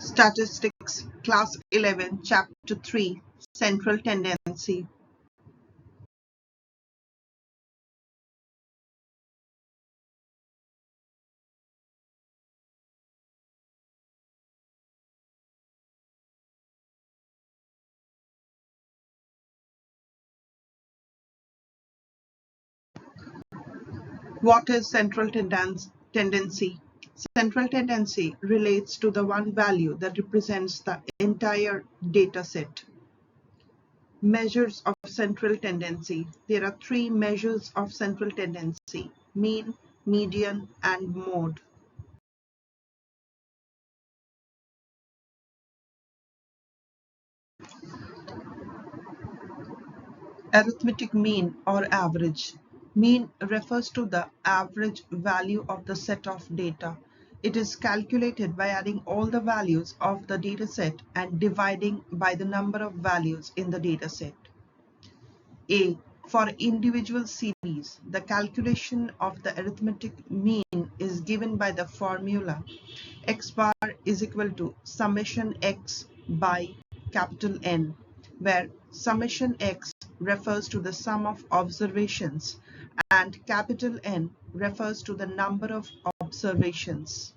Statistics, Class 11, Chapter 3, Central Tendency. What is central tendency? Central tendency relates to the one value that represents the entire data set. Measures of central tendency. There are three measures of central tendency: mean, median, and mode. Arithmetic mean or average. Mean refers to the average value of the set of data. It is calculated by adding all the values of the data set and dividing by the number of values in the data set. A. For individual series, the calculation of the arithmetic mean is given by the formula x bar is equal to summation x by capital N, where summation x refers to the sum of observations and capital N refers to the number of observations.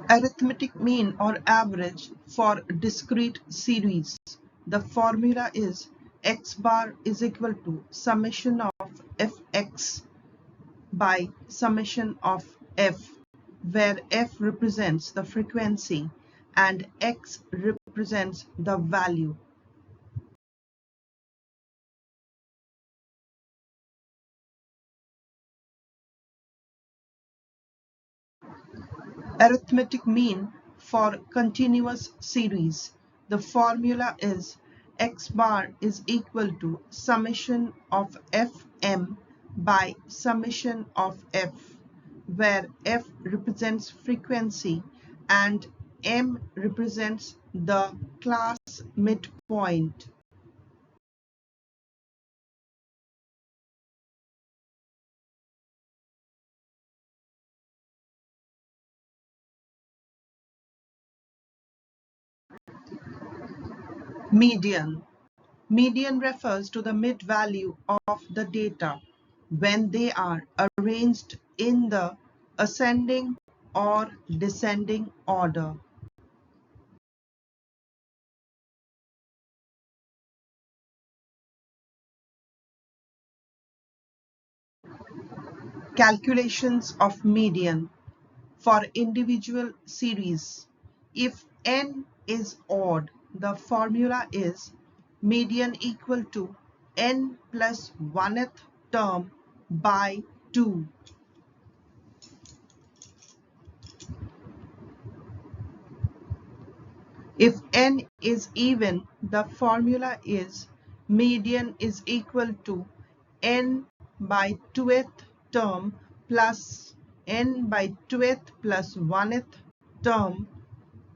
Arithmetic mean or average for discrete series. The formula is x bar is equal to summation of fx by summation of f, where f represents the frequency and x represents the value. Arithmetic mean for continuous series. The formula is x bar is equal to summation of fm by summation of f, where f represents frequency and m represents the class midpoint. Median. Median refers to the mid-value of the data when they are arranged in the ascending or descending order. Calculations of median for individual series. If n is odd, the formula is median equal to n plus 1th term by 2. If n is even, the formula is median is equal to n by 2th term plus n by 2th plus 1th term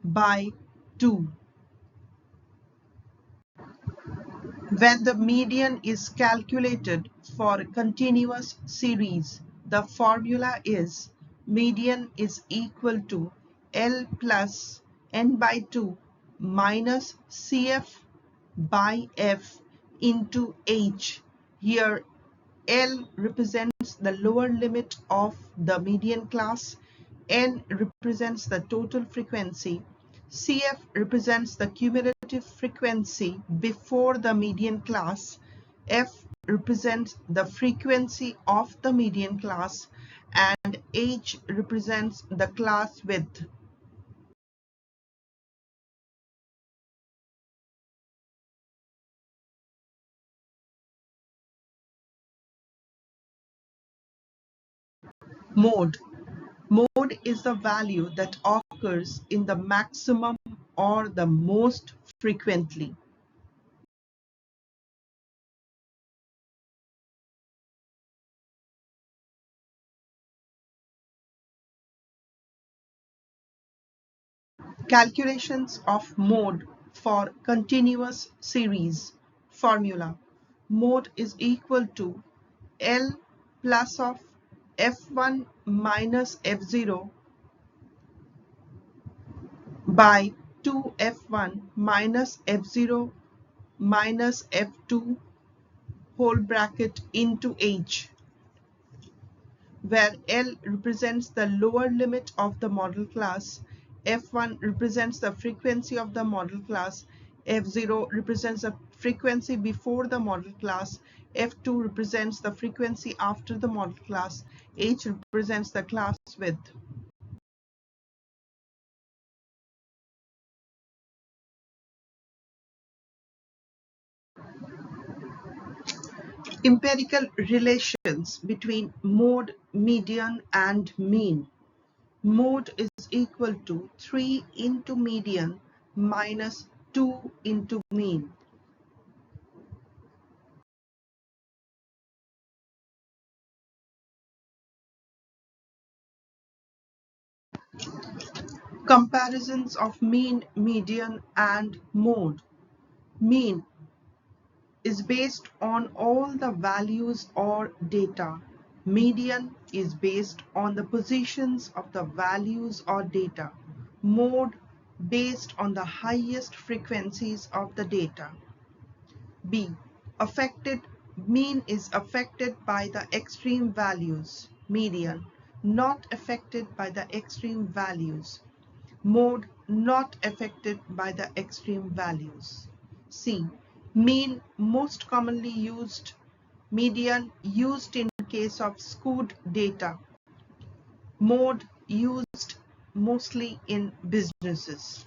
by 2. When the median is calculated for a continuous series, the formula is median is equal to L plus n by 2 minus CF by F into H. Here L represents the lower limit of the median class, N represents the total frequency, CF represents the cumulative frequency before the median class, F represents the frequency of the median class, and H represents the class width. Mode. Mode is the value that occurs in the maximum or the most frequently. Calculations of mode for continuous series. Formula. Mode is equal to L plus of f1 minus f0 by 2f1 minus f0 minus f2 whole bracket into h, where L represents the lower limit of the model class, f1 represents the frequency of the model class, f0 represents the frequency before the model class, f2 represents the frequency after the model class, h represents the class width. Empirical relations between mode, median, and mean. Mode is equal to 3 into median minus 2 into mean. Comparisons of mean, median, and mode. Mean is based on all the values or data. Median is based on the positions of the values or data. Mode based on the highest frequencies of the data. B. Affected mean is affected by the extreme values. Median not affected by the extreme values. Mode not affected by the extreme values. C. Mean most commonly used. Median used in case of skewed data. Mode used mostly in businesses.